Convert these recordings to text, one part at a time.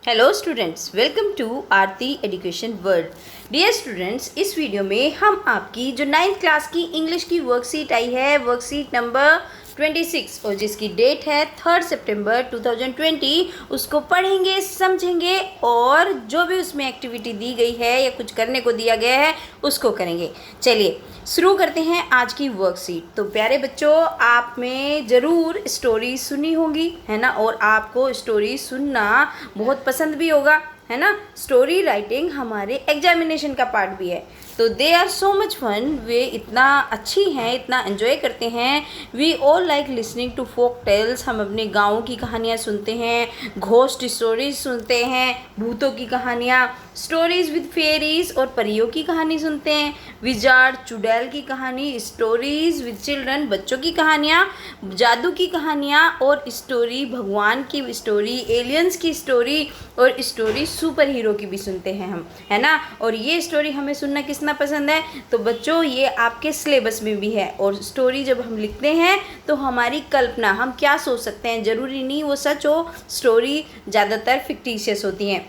Hello students, welcome to Aarti education world. Dear students, इस video में हम आपकी जो 9th क्लास की इंग्लिश की वर्कशीट आई है, वर्कशीट नंबर 26 और जिसकी डेट है 3 सितंबर 2020, उसको पढ़ेंगे, समझेंगे और जो भी उसमें एक्टिविटी दी गई है या कुछ करने को दिया गया है उसको करेंगे। चलिए शुरू करते हैं आज की वर्कशीट। तो प्यारे बच्चों, आप में ज़रूर स्टोरी सुनी होगी, है ना, और आपको स्टोरी सुनना बहुत पसंद भी होगा, है ना। स्टोरी राइटिंग हमारे एग्जामिनेशन का पार्ट भी है, तो they are so much fun. वे इतना अच्छी हैं, इतना एंजॉय करते हैं। We all like listening to folk tales. हम अपने गाँव की कहानियाँ सुनते हैं, घोस्ट स्टोरीज सुनते हैं, भूतों की कहानियाँ, स्टोरीज विद फेरीज और परियों की कहानी सुनते हैं, विजार्ड चुड़ैल की कहानी, स्टोरीज विद चिल्ड्रन, बच्चों की कहानियाँ, जादू की कहानियाँ और स्टोरी भगवान की स्टोरी, एलियंस की स्टोरी और स्टोरी सुपर हीरो की भी सुनते हैं हम, है ना। और ये स्टोरी हमें सुनना कितना पसंद है, तो बच्चों ये आपके सिलेबस में भी है। और स्टोरी जब हम लिखते हैं तो हमारी कल्पना, हम क्या सोच सकते हैं, ज़रूरी नहीं वो सच हो। स्टोरी ज़्यादातर फिक्टिशियस होती हैं।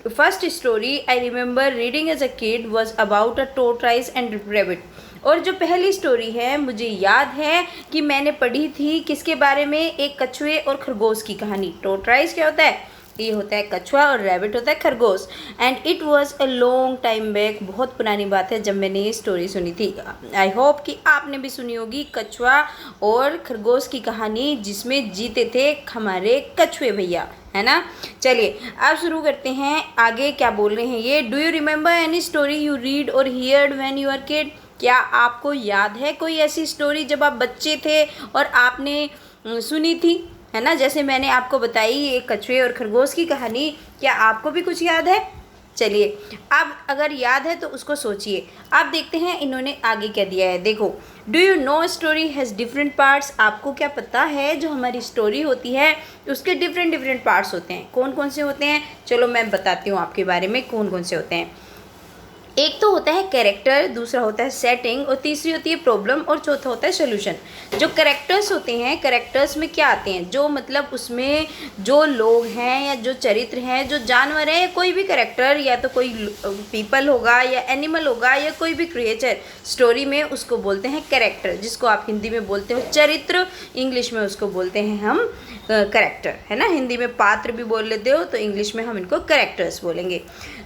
First story I remember reading as a kid was about a tortoise and rabbit. और जो पहली स्टोरी है मुझे याद है कि मैंने पढ़ी थी किसके बारे में, एक कछुए और खरगोश की कहानी। टोर्टॉइस क्या होता है, ये होता है कछुआ और रैबिट होता है खरगोश। And it was a long time back, बहुत पुरानी बात है जब मैंने ये स्टोरी सुनी थी। आई होप कि आपने भी सुनी होगी कछुआ और खरगोश की कहानी, जिसमें जीते थे हमारे कछुए भैया, है ना। चलिए अब शुरू करते हैं, आगे क्या बोल रहे हैं ये। Do you remember any story you read or heard when you are kid. क्या आपको याद है कोई ऐसी स्टोरी जब आप बच्चे थे और आपने सुनी थी, है ना। जैसे मैंने आपको बताई एक कछुए और खरगोश की कहानी, क्या आपको भी कुछ याद है। चलिए अब अगर याद है तो उसको सोचिए। अब देखते हैं इन्होंने आगे क्या दिया है। देखो, do you know story has different parts. आपको क्या पता है जो हमारी स्टोरी होती है उसके डिफरेंट पार्ट्स होते हैं। कौन कौन से होते हैं, चलो मैं बताती हूँ आपके बारे में कौन कौन से होते हैं। एक तो होता है कैरेक्टर, दूसरा होता है सेटिंग और तीसरी होती है प्रॉब्लम और चौथा होता है सोल्यूशन। जो कैरेक्टर्स होते हैं, कैरेक्टर्स में क्या आते हैं, जो मतलब उसमें जो लोग हैं या जो चरित्र हैं, जो जानवर हैं, कोई भी कैरेक्टर, या तो कोई पीपल होगा या एनिमल होगा या कोई भी क्रिएचर स्टोरी में, उसको बोलते हैं कैरेक्टर, जिसको आप हिंदी में बोलते हो चरित्र, इंग्लिश में उसको बोलते हैं हम कैरेक्टर, है ना। हिंदी में पात्र भी बोल लेते हो तो इंग्लिश में हम इनको कैरेक्टर्स बोलेंगे।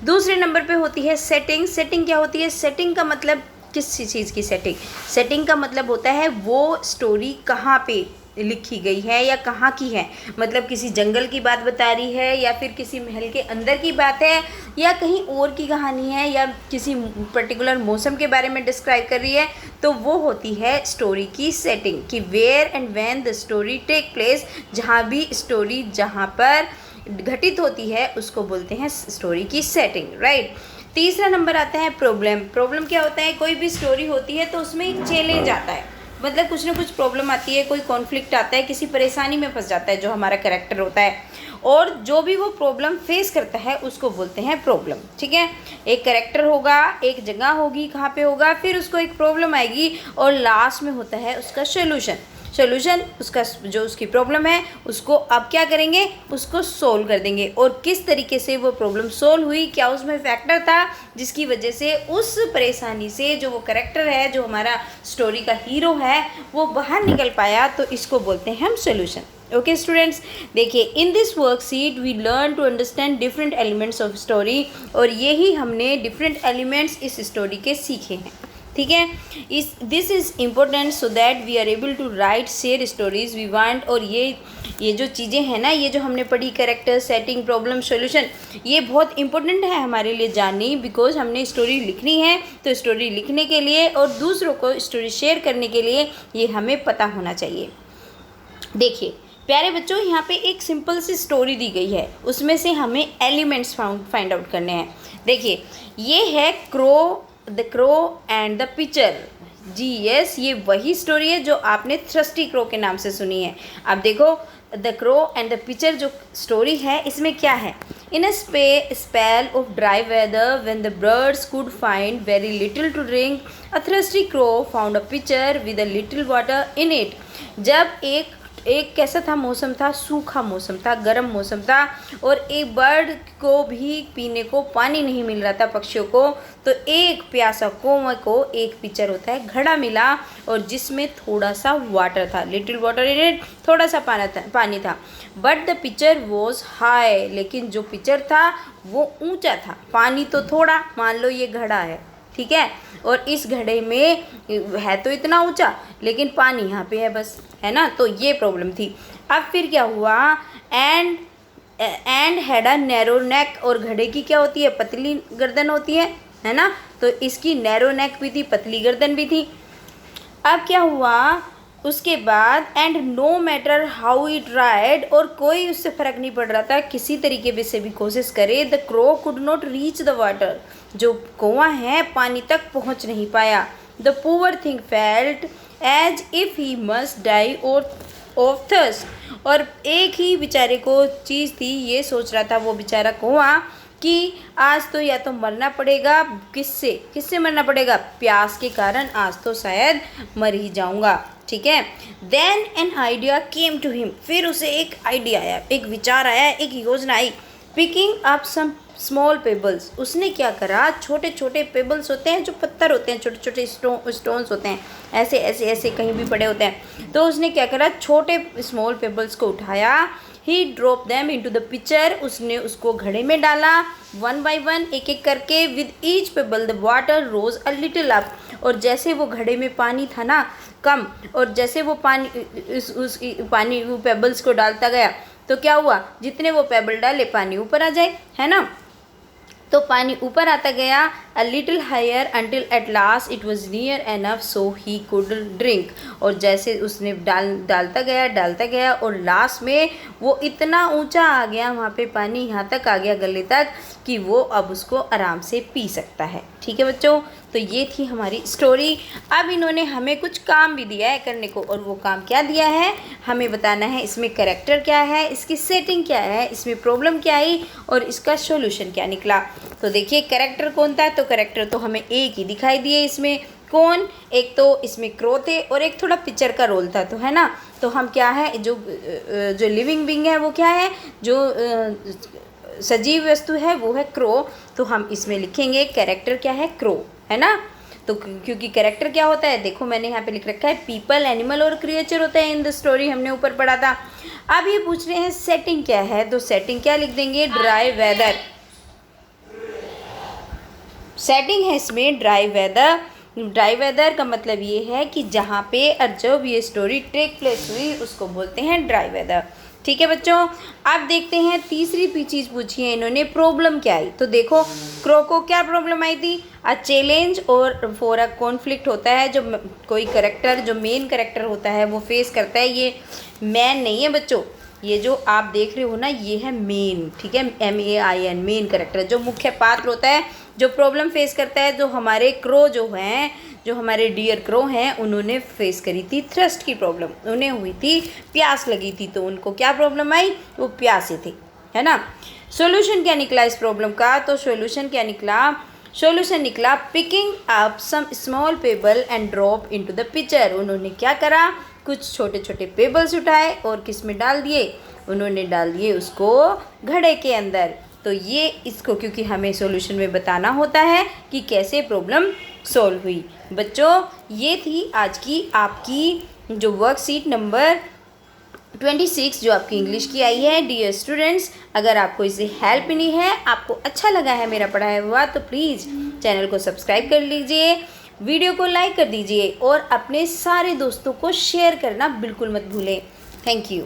दूसरे नंबर पे होती है सेटिंग। सेटिंग क्या होती है, सेटिंग का मतलब किस चीज़ की सेटिंग। सेटिंग का मतलब होता है वो स्टोरी कहाँ पे लिखी गई है या कहाँ की है, मतलब किसी जंगल की बात बता रही है या फिर किसी महल के अंदर की बात है या कहीं और की कहानी है या किसी पर्टिकुलर मौसम के बारे में डिस्क्राइब कर रही है, तो वो होती है स्टोरी की सेटिंग। कि where and when the story take place, जहाँ भी स्टोरी जहाँ पर घटित होती है उसको बोलते हैं स्टोरी की सेटिंग, राइट। तीसरा नंबर आता है प्रॉब्लम। प्रॉब्लम क्या होता है, कोई भी स्टोरी होती है तो उसमें एक चैलेंज आता है, मतलब कुछ ना कुछ प्रॉब्लम आती है, कोई कॉन्फ्लिक्ट आता है, किसी परेशानी में फंस जाता है जो हमारा कैरेक्टर होता है, और जो भी वो प्रॉब्लम फेस करता है उसको बोलते हैं प्रॉब्लम, ठीक है। एक कैरेक्टर होगा, एक जगह होगी, कहाँ पे होगा, फिर उसको एक प्रॉब्लम आएगी और लास्ट में होता है उसका सोल्यूशन। सोल्यूशन उसका जो उसकी प्रॉब्लम है उसको अब क्या करेंगे, उसको सोल्व कर देंगे। और किस तरीके से वो प्रॉब्लम सोल्व हुई, क्या उसमें फैक्टर था जिसकी वजह से उस परेशानी से जो वो कैरेक्टर है, जो हमारा स्टोरी का हीरो है, वो बाहर निकल पाया, तो इसको बोलते हैं हम सोल्यूशन। ओके स्टूडेंट्स, देखिए in this worksheet we learn to understand different elements of story, और यही हमने डिफरेंट एलिमेंट्स इस स्टोरी के सीखे हैं, ठीक है। This is important so that we are able to write share stories we want. और ये जो चीज़ें हैं ना, ये जो हमने पढ़ी, कैरेक्टर, सेटिंग, प्रॉब्लम, सॉल्यूशन, ये बहुत इंपॉर्टेंट है हमारे लिए जाननी, बिकॉज हमने स्टोरी लिखनी है, तो स्टोरी लिखने के लिए और दूसरों को स्टोरी शेयर करने के लिए ये हमें पता होना चाहिए। देखिए प्यारे बच्चों, यहाँ पे एक सिंपल सी स्टोरी दी गई है, उसमें से हमें एलिमेंट्स फाइंड आउट करने हैं। देखिए ये है the crow and the pitcher. जी यस, ये वही स्टोरी है जो आपने थ्रस्टी क्रो के नाम से सुनी है। अब देखो the crow and the pitcher जो स्टोरी है, इसमें क्या है, in a spell of dry weather when the birds could find very little to drink, a thirsty crow found a pitcher with a little water in it. जब एक एक कैसा था मौसम था, सूखा मौसम था, गर्म मौसम था, और एक बर्ड को भी पीने को पानी नहीं मिल रहा था, पक्षियों को। तो एक प्यासा कौवा को एक पिक्चर होता है घड़ा मिला, और जिसमें थोड़ा सा वाटर था, लिटिल वाटर इन इट, थोड़ा सा पानी था। But the picture was high, लेकिन जो पिक्चर था वो ऊंचा था। पानी तो थोड़ा, मान लो ये घड़ा है, ठीक है, और इस घड़े में है तो इतना ऊंचा, लेकिन पानी यहाँ पे है बस, है ना। तो ये प्रॉब्लम थी। अब फिर क्या हुआ, एंड हैड अ नैरो नेक, और घड़े की क्या होती है, पतली गर्दन होती है ना। तो इसकी नैरो नेक भी थी, पतली गर्दन भी थी। अब क्या हुआ उसके बाद, and no matter how he tried, और कोई उससे फ़र्क नहीं पड़ रहा था, किसी तरीके से भी कोशिश करे, the crow could not reach the water, जो कौवा है पानी तक पहुंच नहीं पाया। The poor thing felt as if he must die of thirst, और एक ही बेचारे को चीज़ थी, ये सोच रहा था वो बेचारा कौवा कि आज तो या तो मरना पड़ेगा, किससे मरना पड़ेगा, प्यास के कारण, आज तो शायद मर ही जाऊंगा, ठीक है। Then an idea came to him, फिर उसे एक आइडिया आया, एक विचार आया, एक योजना आई। Picking up some small pebbles, उसने क्या करा, छोटे छोटे पेबल्स होते हैं जो पत्थर होते हैं, छोटे छोटे स्टोन्स होते हैं, ऐसे ऐसे ऐसे कहीं भी पड़े होते हैं। तो उसने क्या करा, छोटे स्मॉल पेबल्स को उठाया, he drop them into the picture, उसने उसको घड़े में डाला, वन बाय वन, एक एक करके। With each pebble the water rose a little up, और जैसे वो घड़े में पानी था ना कम, और जैसे वो पानी पेबल्स को डालता गया, तो क्या हुआ, जितने वो पेबल डाले पानी ऊपर आ जाए, है ना। तो पानी ऊपर आता गया, a little higher until at last it was near enough so he could drink, और जैसे उसने डालता गया और लास्ट में वो इतना ऊंचा आ गया, वहाँ पे पानी यहाँ तक आ गया गले तक, कि वो अब उसको आराम से पी सकता है। ठीक है बच्चों, तो ये थी हमारी स्टोरी। अब इन्होंने हमें कुछ काम भी दिया है करने को, और वो काम क्या दिया है, हमें बताना है इसमें कैरेक्टर क्या है, इसकी सेटिंग क्या है, इसमें प्रॉब्लम क्या आई, और इसका सॉल्यूशन क्या निकला। तो देखिए कैरेक्टर कौन था, तो कैरेक्टर तो हमें एक ही दिखाई दिए इसमें। कौन, एक तो इसमें क्रो थे और एक थोड़ा पिक्चर का रोल था, तो है ना। तो हम क्या है, जो लिविंग बीइंग है वो क्या है, जो सजीव वस्तु है वो है क्रो। तो हम इसमें लिखेंगे कैरेक्टर क्या है, क्रो, है ना। तो क्योंकि कैरेक्टर क्या होता है, देखो मैंने यहाँ पे लिख रखा है, पीपल, एनिमल और क्रिएचर होता है इन द स्टोरी, हमने ऊपर पढ़ा था। अब ये पूछ रहे हैं सेटिंग क्या है, तो सेटिंग क्या लिख देंगे, ड्राई वेदर। सेटिंग है इसमें ड्राई वेदर। ड्राई वेदर का मतलब ये है कि जहाँ पे जब ये स्टोरी टेक प्लेस हुई उसको बोलते हैं ड्राई वेदर। ठीक है बच्चों, अब देखते हैं तीसरी चीज़ पूछी है इन्होंने, प्रॉब्लम क्या आई। तो देखो क्रो को क्या प्रॉब्लम आई थी, अ चैलेंज और फॉर अ कॉन्फ्लिक्ट होता है, जो कोई करेक्टर, जो मेन करेक्टर होता है वो फेस करता है। ये मैन नहीं है बच्चों, ये जो आप देख रहे हो ना ये है मेन, ठीक है, MAIN, मेन करेक्टर, जो मुख्य पात्र होता है, जो प्रॉब्लम फेस करता है। जो हमारे क्रो जो हैं, जो हमारे डियर क्रो हैं, उन्होंने फेस करी थी थ्रस्ट की प्रॉब्लम, उन्हें हुई थी प्यास लगी थी, तो उनको क्या प्रॉब्लम आई, वो प्यासे थे, है ना। सॉल्यूशन क्या निकला इस प्रॉब्लम का, तो सॉल्यूशन क्या निकला, सॉल्यूशन निकला picking up some small pebble and drop into the pitcher. उन्होंने क्या करा, कुछ छोटे छोटे पेबल्स उठाए और किस में डाल दिए, उन्होंने डाल दिए उसको घड़े के अंदर। तो ये इसको, क्योंकि हमें सॉल्यूशन में बताना होता है कि कैसे प्रॉब्लम सॉल्व हुई। बच्चों ये थी आज की आपकी जो वर्कशीट नंबर 26 जो आपकी इंग्लिश की आई है। डियर स्टूडेंट्स, अगर आपको इससे हेल्प मिली है, आपको अच्छा लगा है मेरा पढ़ाया हुआ, तो प्लीज़ चैनल को सब्सक्राइब कर लीजिए, वीडियो को लाइक कर दीजिए और अपने सारे दोस्तों को शेयर करना बिल्कुल मत भूलें। Thank you.